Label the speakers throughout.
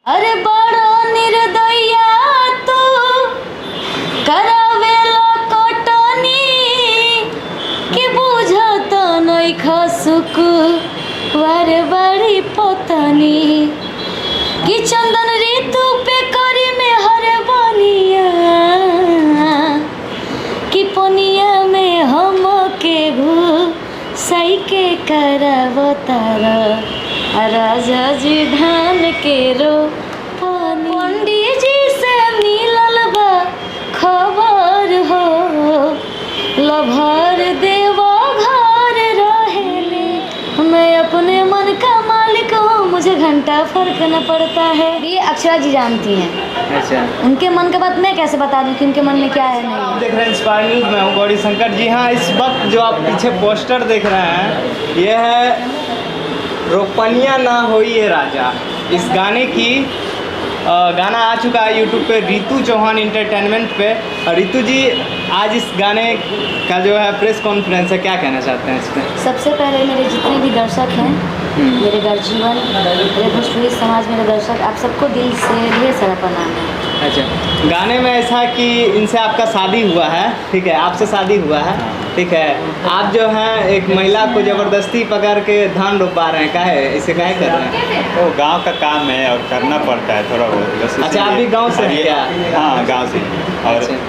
Speaker 1: अरे बड़ो निर्दया तू करावेला कटनी कि बुझत नहीं खसुक वारे बड़ी पतनी कि चंदन ऋतु पे करी में हर बनिया कि पनिया में हम के भू सही के करवतार राजा जी धान के रो पंडित जी से मिलल बा खबर हो लभर देवो घर रहेले मैं अपने मन का मालिक हूँ मुझे घंटा फर्क न पड़ता है। ये अक्षरा जी जानती हैं।
Speaker 2: अच्छा,
Speaker 1: उनके मन का बात मैं कैसे बता दूं कि उनके मन में क्या है नहीं।
Speaker 2: आप देख रहे हैं इंस्पायर न्यूज़ में हूँ गौरी शंकर। जी हाँ, इस वक्त जो आप पीछे पोस्टर देख रहे हैं ये है रोपनिया ना होई ये राजा। इस गाने की गाना आ चुका है यूट्यूब पे रितु चौहान इंटरटेनमेंट पे। और रितु जी आज इस गाने का जो है प्रेस कॉन्फ्रेंस है, क्या कहना चाहते हैं इस पर?
Speaker 1: सबसे पहले मेरे जितने भी दर्शक हैं, मेरे गर्जीवन, मेरे भोजपुरी समाज, मेरे दर्शक, आप सबको दिल से ढेर सारा प्रणाम है।
Speaker 2: अच्छा, गाने में ऐसा है कि इनसे आपका शादी हुआ है, ठीक है, आपसे शादी हुआ है, ठीक है, आप जो हैं एक महिला को ज़बरदस्ती पकड़ के धान रोपवा रहे हैं, काहे इसे काहे कर रहे हैं?
Speaker 3: तो गांव का काम है और करना पड़ता है थोड़ा बहुत।
Speaker 2: अच्छा, आप भी गांव से हैं क्या?
Speaker 3: हाँ, गांव से।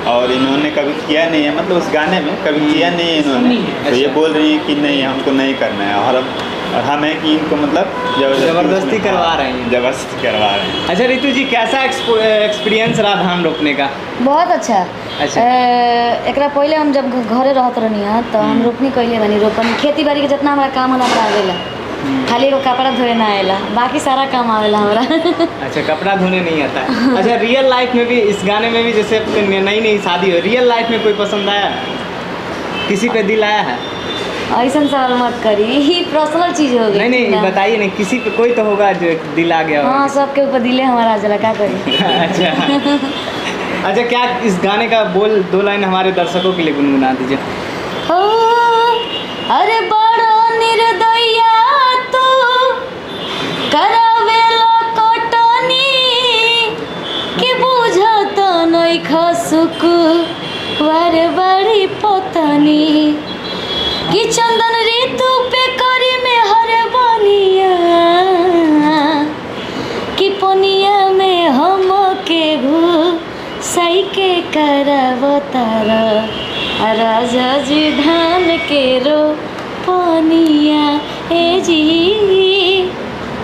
Speaker 3: और इन्होंने कभी किया नहीं है, मतलब उस गाने में कभी किया नहीं है इन्होंने। तो ये बोल रही है कि नहीं हमको नहीं करना है और हम है कि इनको मतलब
Speaker 2: ज़बरदस्ती करवा रहे हैं।
Speaker 3: ज़बरदस्ती करवा रहे हैं।
Speaker 2: अच्छा रितु जी, कैसा एक्सपीरियंस रहा धान रोपने का?
Speaker 1: बहुत अच्छा।
Speaker 2: अच्छा,
Speaker 1: एक पहले हम जब घरे रहत रहनी है तो हम रोपनी कैले बनी, रोपनी खेती बाड़ी के जितना हमारा काम होला हमरा आवेला, खाली एगो कपड़ा धोए ना आवेला, बाकी सारा काम आवेला हमरा।
Speaker 2: अच्छा, कपड़ा धोने नहीं आता है। अच्छा, रियल लाइफ में भी इस गाने में भी जैसे नई नई शादी हो, रियल लाइफ में कोई पसंद आया, किसी पे दिल आया है?
Speaker 1: ऐसा सवाल मत करी, ये पर्सनल चीज़ हो गई।
Speaker 2: नहीं बताइए, नहीं किसी पे कोई तो होगा जो दिल आ गया
Speaker 1: हाँ, सबके ऊपर दिले हमारा जला, क्या करी।
Speaker 2: अच्छा, क्या इस गाने का बोल दो लाइन हमारे दर्शकों के लिए गुनगुना दीजिए।
Speaker 1: हो अरे बड़ो निर्दया तू करावेला कटनी कि बुझत नहीं खसुक वारे बड़ी पतनी कि चंदन ऋतु पे करी में हर बनिया कि पनिया में हम के भू सही के करवतार राजा जी धान के रो पनिया ए जी।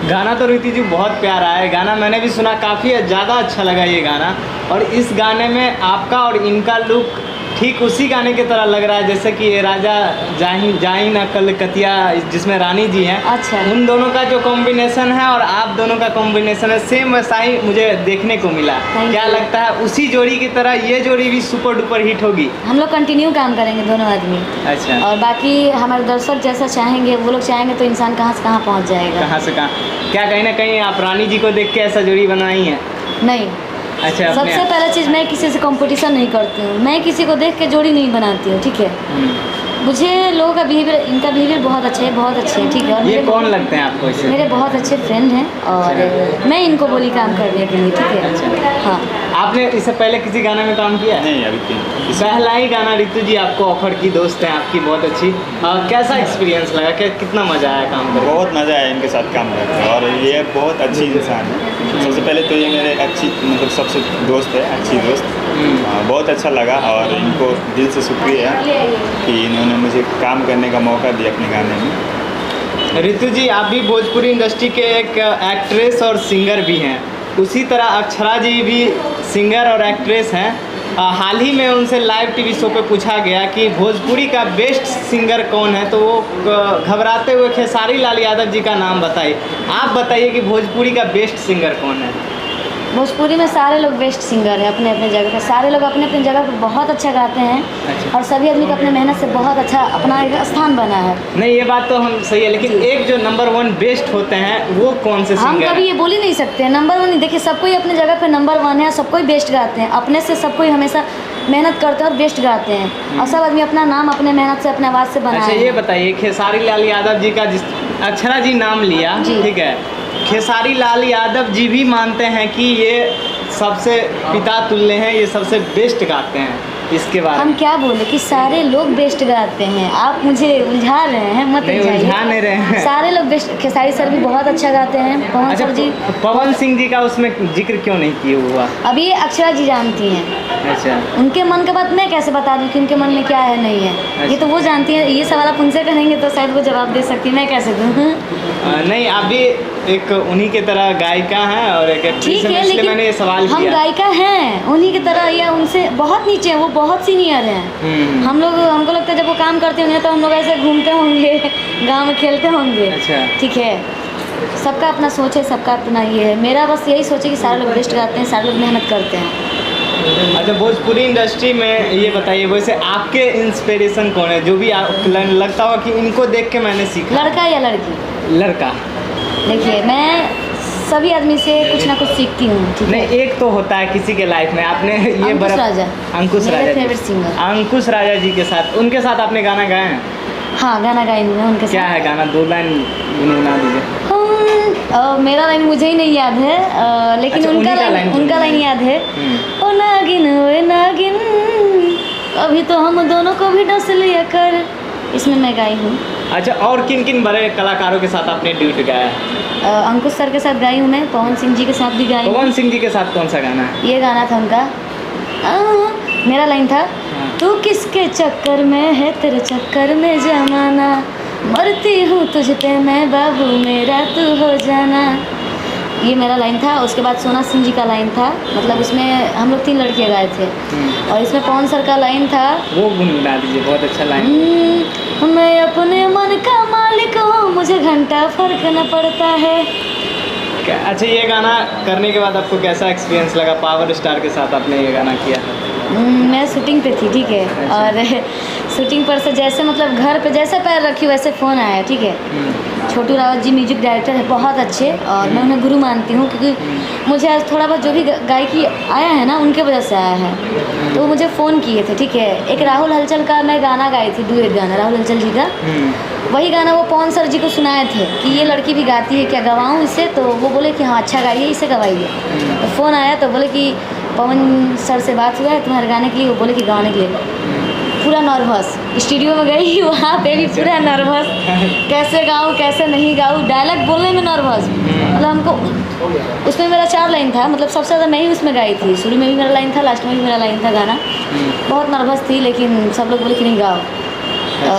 Speaker 2: गाना तो रितु जी बहुत प्यारा है, गाना मैंने भी सुना, काफ़ी ज़्यादा अच्छा लगा ये गाना। और इस गाने में आपका और इनका लुक ठीक उसी गाने की तरह लग रहा है जैसे कि ये राजा जाही ना कलकतिया जिसमें रानी जी हैं।
Speaker 1: अच्छा,
Speaker 2: उन दोनों का जो कॉम्बिनेशन है और आप दोनों का कॉम्बिनेशन है, सेम वैसा ही मुझे देखने को मिला। क्या लगता है उसी जोड़ी की तरह ये जोड़ी भी सुपर डुपर हिट होगी?
Speaker 1: हम लोग कंटिन्यू काम करेंगे दोनों आदमी।
Speaker 2: अच्छा,
Speaker 1: और बाकी हमारे दर्शक जैसा चाहेंगे, वो लोग चाहेंगे तो इंसान कहाँ से कहाँ पहुँच जाएगा।
Speaker 2: कहाँ से कहाँ? क्या कहीं ना कहीं आप रानी जी को देख के ऐसा जोड़ी बनाई है?
Speaker 1: नहीं,
Speaker 2: अच्छा,
Speaker 1: सबसे पहला चीज़, मैं किसी से कंपटीशन नहीं करती हूँ, मैं किसी को देख के जोड़ी नहीं बनाती हूँ, ठीक है। मुझे लोगों का बिहेवियर, इनका बिहेवियर बहुत अच्छा है, बहुत अच्छे हैं, ठीक है। और
Speaker 2: ये कौन लगते हैं आपको इसे?
Speaker 1: मेरे बहुत अच्छे फ्रेंड हैं और मैं इनको बोली काम करने के लिए, ठीक है।
Speaker 2: अच्छा,
Speaker 1: हाँ।
Speaker 2: आपने इससे पहले किसी गाने में काम किया है?
Speaker 3: नहीं, अभी
Speaker 2: पहला ही गाना रितु जी आपको ऑफर की, दोस्त हैं आपकी बहुत अच्छी। कैसा एक्सपीरियंस लगा, कितना मज़ा आया काम करके?
Speaker 3: बहुत मज़ा आया इनके साथ काम करके और ये बहुत अच्छी इंसान है। सबसे पहले तो ये मेरे अच्छी मतलब सबसे दोस्त है, अच्छी दोस्त। बहुत अच्छा लगा और इनको दिल से शुक्रिया कि इन्होंने मुझे काम करने का मौका दिया अपने गाने में।
Speaker 2: रितु जी, आप भी भोजपुरी इंडस्ट्री के एक एक्ट्रेस और सिंगर भी हैं, उसी तरह अक्षरा जी भी सिंगर और एक्ट्रेस हैं। हाल ही में उनसे लाइव टीवी शो पे पूछा गया कि भोजपुरी का बेस्ट सिंगर कौन है, तो वो घबराते हुए खेसारी लाल यादव जी का नाम बताइए। आप बताइए कि भोजपुरी का बेस्ट सिंगर कौन है?
Speaker 1: भोजपुरी में सारे लोग बेस्ट सिंगर हैं अपने अपने जगह पर, सारे लोग अपने अपने जगह पर बहुत अच्छा गाते हैं।
Speaker 2: अच्छा।
Speaker 1: और सभी आदमी को अपने मेहनत से बहुत अच्छा अपना एक स्थान बना है।
Speaker 2: नहीं, ये बात तो हम सही है, लेकिन एक जो नंबर 1 बेस्ट होते हैं वो कौन से
Speaker 1: हम
Speaker 2: सिंगर?
Speaker 1: कभी ये बोल ही नहीं सकते नंबर 1। देखिए, सबको ही अपने जगह पे नंबर 1 है, सबको ही बेस्ट गाते हैं, अपने से सबको ही हमेशा मेहनत करते हैं और बेस्ट गाते हैं। और सब आदमी अपना नाम अपने मेहनत से, अपने आवाज़ से बनाए।
Speaker 2: अच्छा, ये बताइए खेसारी लाल यादव जी का जिस अक्षरा जी नाम लिया, ठीक है, खेसारी लाल यादव जी भी मानते हैं कि ये सबसे पिता तुल्य हैं, ये सबसे बेस्ट गाते हैं। इसके बारे
Speaker 1: हम
Speaker 2: में
Speaker 1: क्या बोले कि सारे लोग बेस्ट गाते हैं, आप मुझे उलझा रहे हैं, मत
Speaker 2: नहीं,
Speaker 1: उलझाइए।
Speaker 2: उलझा नहीं रहे हैं।
Speaker 1: सारे लोग बेस्ट, खेसारी सर भी बहुत अच्छा गाते हैं, पवन
Speaker 2: अच्छा,
Speaker 1: सर जी।
Speaker 2: पवन सिंह जी का उसमें जिक्र क्यों नहीं किया हुआ?
Speaker 1: अभी अक्षरा जी जानती हैं,
Speaker 2: अच्छा,
Speaker 1: उनके मन का बात मैं कैसे बता दूं कि उनके मन में क्या है नहीं है, ये तो वो जानती है। ये सवाल आप उनसे करेंगे तो शायद वो जवाब दे सकती है, मैं कैसे दूँ?
Speaker 2: नहीं, आप भी एक उन्हीं के तरह गायिका हैं और एक एक्ट्रेस
Speaker 1: ठीक
Speaker 2: हैं,
Speaker 1: है,
Speaker 2: इसलिए मैंने ये
Speaker 1: लेकिन
Speaker 2: सवाल
Speaker 1: हम
Speaker 2: किया।
Speaker 1: गायिका हैं उन्हीं की तरह या उनसे बहुत नीचे हैं, वो बहुत सीनियर हैं। हम लोग, हमको लगता है जब वो काम करते होंगे तो हम लोग ऐसे घूमते होंगे, गांव में खेलते होंगे।
Speaker 2: अच्छा।
Speaker 1: ठीक है, सबका अपना सोच है, सबका अपना ये है। मेरा बस यही सोच है कि सारे लोग बेस्ट गाते हैं, सारे लोग मेहनत करते हैं।
Speaker 2: अच्छा, भोजपुरी इंडस्ट्री में ये बताइए, वैसे आपके इंस्पिरेशन कौन है, जो भी आपको लगता हो कि इनको देख के मैंने सीखा?
Speaker 1: लड़का या लड़की?
Speaker 2: लड़का।
Speaker 1: देखिए, मैं सभी आदमी से कुछ ना कुछ सीखती हूँ। ठीक है,
Speaker 2: नहीं, एक तो होता है किसी के लाइफ में, आपने ये
Speaker 1: अंकुश राजा,
Speaker 2: अंकुश
Speaker 1: मेरे
Speaker 2: राजा
Speaker 1: फेवरेट सिंगर।
Speaker 2: अंकुश राजा जी के साथ, उनके साथ आपने गाना गाया है?
Speaker 1: हाँ, गाना गाई हूँ मैं उनके
Speaker 2: क्या
Speaker 1: साथ।
Speaker 2: है गाना? 2 लाइन गुनगुना दीजिए।
Speaker 1: मेरा लाइन मुझे ही नहीं याद है, लेकिन
Speaker 2: अच्छा,
Speaker 1: उनका
Speaker 2: उन्हीं का
Speaker 1: लाइन,
Speaker 2: लाइन
Speaker 1: उनका लाइन याद है।
Speaker 2: हम्म।
Speaker 1: ओ नागिन ओए नागिन, अभी तो हम दोनों को भी डस लिया कर, इसमें मैं गाई हूँ।
Speaker 2: अच्छा, और किन किन बड़े कलाकारों के साथ आपने ड्यूट गाया है?
Speaker 1: अंकुश सर के साथ गाई हूँ मैं, पवन सिंह जी के साथ भी गाई हूँ।
Speaker 2: पवन सिंह जी के साथ कौन सा गाना है?
Speaker 1: ये गाना था उनका, मेरा लाइन था, तू किसके चक्कर में है, तेरे चक्कर में जमाना, मरती हूँ तुझ पे मैं बाबू, मेरा तू हो जाना। ये मेरा लाइन था। उसके बाद सोना सिंह जी का लाइन था, मतलब उसमें हम लोग 3 लड़कियाँ गाए थे, और इसमें पवन सर का लाइन था,
Speaker 2: वो गुनगुना दीजिए, बहुत अच्छा लाइन।
Speaker 1: मैं अपने मन का मालिक हूँ, मुझे घंटा फर्क न पड़ता है।
Speaker 2: अच्छा, ये गाना करने के बाद आपको कैसा एक्सपीरियंस लगा? पावर स्टार के साथ आपने ये गाना किया।
Speaker 1: मैं शूटिंग पे थी, ठीक है,
Speaker 2: अच्छा।
Speaker 1: और शूटिंग पर से जैसे मतलब घर पे जैसे पैर रखी वैसे फ़ोन आया, ठीक है। छोटू रावत जी म्यूजिक डायरेक्टर है, बहुत अच्छे, और मैं उन्हें गुरु मानती हूँ, क्योंकि मुझे आज थोड़ा बहुत जो भी गायकी आया है ना, उनके वजह से आया है। तो वो मुझे फ़ोन किए थे, ठीक है। एक राहुल हलचल का मैं गाना गाई थी, डुएट गाना राहुल हलचल जी का, वही गाना वो पवन सर जी को सुनाए थे कि ये लड़की भी गाती है, क्या गवाऊँ इसे? तो वो बोले कि हाँ अच्छा गाइए, इसे गवाइए। तो फ़ोन आया तो बोले कि पवन सर से बात हुआ है तुम्हारे गाने के लिए, वो बोले कि गाने के लिए। पूरा नर्वस, स्टूडियो में गई वहाँ पे भी पूरा नर्वस, कैसे गाऊँ कैसे नहीं गाऊँ, डायलॉग बोलने में नर्वस। मतलब हमको उसमें मेरा 4 लाइन था, मतलब सबसे ज़्यादा मैं ही उसमें गाई थी। शुरू में भी मेरा लाइन था, लास्ट में भी मेरा लाइन था गाना। बहुत नर्वस थी, लेकिन सब लोग बोले कि नहीं गाओ,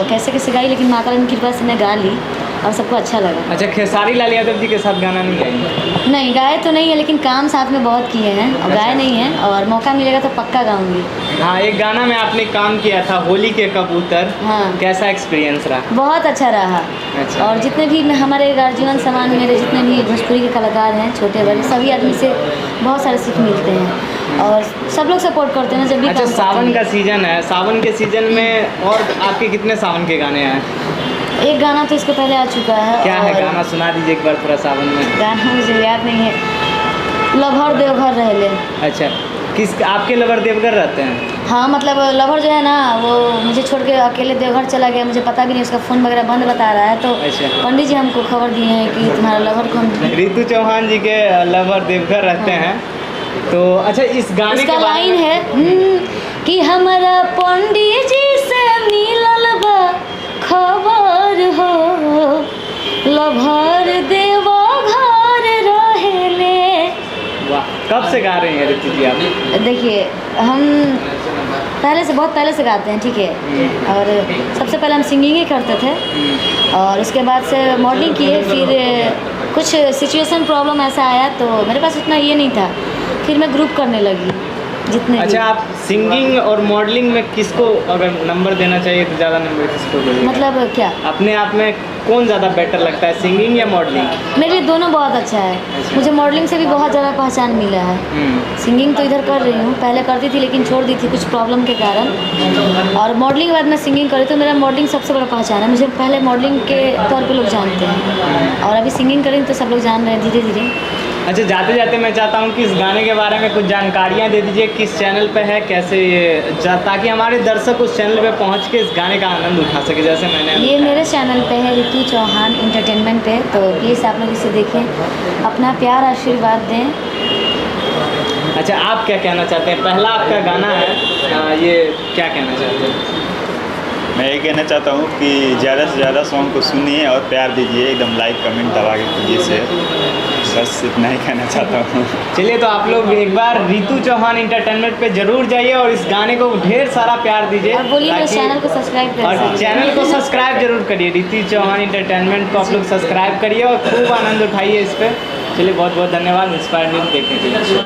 Speaker 1: कैसे कैसे गाई, लेकिन माता रानी की कृपा से मैं गा ली और सबको अच्छा लगा।
Speaker 2: अच्छा, खेसारी लाल यादव जी के साथ गाना नहीं गाई?
Speaker 1: नहीं, गाए तो नहीं है, लेकिन काम साथ में बहुत किए हैं, और
Speaker 2: अच्छा।
Speaker 1: गाए नहीं हैं, और मौका मिलेगा तो पक्का गाऊंगी।
Speaker 2: हाँ, एक गाना में आपने काम किया था, होली के कबूतर।
Speaker 1: हाँ।
Speaker 2: कैसा एक्सपीरियंस रहा?
Speaker 1: बहुत अच्छा रहा।
Speaker 2: अच्छा।
Speaker 1: और जितने भी हमारे गार्जियन समान, मेरे जितने भी भोजपुरी के कलाकार हैं, छोटे बड़े, सभी आदमी से बहुत सारे सीख मिलते हैं, और सब लोग सपोर्ट करते हैं जब भी
Speaker 2: अच्छा,
Speaker 1: काम करते
Speaker 2: सावन
Speaker 1: हैं।
Speaker 2: का सीजन है, सावन के सीजन में और आपके कितने सावन के गाने आए?
Speaker 1: एक गाना तो इसको पहले आ चुका है।
Speaker 2: क्या है
Speaker 1: और
Speaker 2: गाना? सुना दीजिए एक बार थोड़ा सावन में।
Speaker 1: गाना मुझे याद नहीं है, लभर देवघर रह ले।
Speaker 2: अच्छा, किस आपके लवर देवघर रहते हैं?
Speaker 1: हाँ, मतलब लवर जो है ना, वो मुझे छोड़ के अकेले देवघर चला गया, मुझे पता भी नहीं, उसका फ़ोन वगैरह बंद बता रहा है। तो
Speaker 2: अच्छा।
Speaker 1: पंडित जी हमको खबर दिए हैं कि तुम्हारा लवर कौन।
Speaker 2: रितु चौहान जी के लवर देवघर रहते हैं। तो अच्छा, इस गाने
Speaker 1: इसका
Speaker 2: के बारे
Speaker 1: लाइन
Speaker 2: में
Speaker 1: है कि हमारा पंडित जी से मिलल बा खबर हो, लभर देवघर रहेले।
Speaker 2: वाह, कब से गा रहे हैं रितु जी आप?
Speaker 1: देखिए, हम पहले से, बहुत पहले से गाते हैं, ठीक है। और सबसे पहले हम सिंगिंग ही करते थे, और उसके बाद से मॉडलिंग किए। फिर कुछ सिचुएशन प्रॉब्लम ऐसा आया तो मेरे पास उतना ये नहीं था, फिर मैं ग्रुप करने लगी जितने भी।
Speaker 2: अच्छा, आप सिंगिंग और मॉडलिंग में किसको अगर नंबर देना चाहिए तो ज़्यादा नंबर किसको दोगे?
Speaker 1: मतलब क्या,
Speaker 2: अपने आप में कौन ज़्यादा बेटर लगता है, सिंगिंग या मॉडलिंग?
Speaker 1: मेरे लिए दोनों बहुत अच्छा है।
Speaker 2: अच्छा।
Speaker 1: मुझे मॉडलिंग से भी बहुत ज़्यादा पहचान मिला है। सिंगिंग तो इधर कर रही हूँ, पहले करती थी लेकिन छोड़ दी थी कुछ प्रॉब्लम के कारण, और मॉडलिंग के बाद मैं सिंगिंग करी, तो मेरा मॉडलिंग सबसे बड़ा पहचान है। मुझे पहले मॉडलिंग के तौर पे लोग जानते हैं, और अभी सिंगिंग करें तो सब लोग जान रहे हैं धीरे धीरे।
Speaker 2: अच्छा, जाते जाते मैं चाहता हूँ कि इस गाने के बारे में कुछ जानकारियाँ दे दीजिए, किस चैनल पे है, कैसे ये ताकि हमारे दर्शक उस चैनल पे पहुँच के इस गाने का आनंद उठा सके, जैसे मैंने
Speaker 1: ये मेरे चैनल पे है, रितु चौहान इंटरटेनमेंट पे, तो प्लीज़ आप लोग इसे देखें, अपना प्यार आशीर्वाद दें।
Speaker 2: अच्छा, आप क्या कहना चाहते हैं? पहला आपका गाना है, ये क्या कहना चाहते हैं?
Speaker 3: मैं ये कहना चाहता हूँ कि ज़्यादा से ज़्यादा सॉन्ग को सुनिए और प्यार दीजिए, एकदम लाइक कमेंट दबा के कीजिए शेयर, बस इतना ही कहना चाहता हूँ।
Speaker 2: चलिए, तो आप लोग एक बार रितु चौहान इंटरटेनमेंट पे जरूर जाइए और इस गाने को ढेर सारा प्यार दीजिए,
Speaker 1: और बोलिए मेरे चैनल को सब्सक्राइब करें,
Speaker 2: और चैनल को सब्सक्राइब जरूर करिए। रितु चौहान इंटरटेनमेंट को आप लोग सब्सक्राइब करिए और खूब आनंद उठाइए इस पर। चलिए, बहुत बहुत धन्यवाद इंस्पायर न्यूज़ देखने के लिए।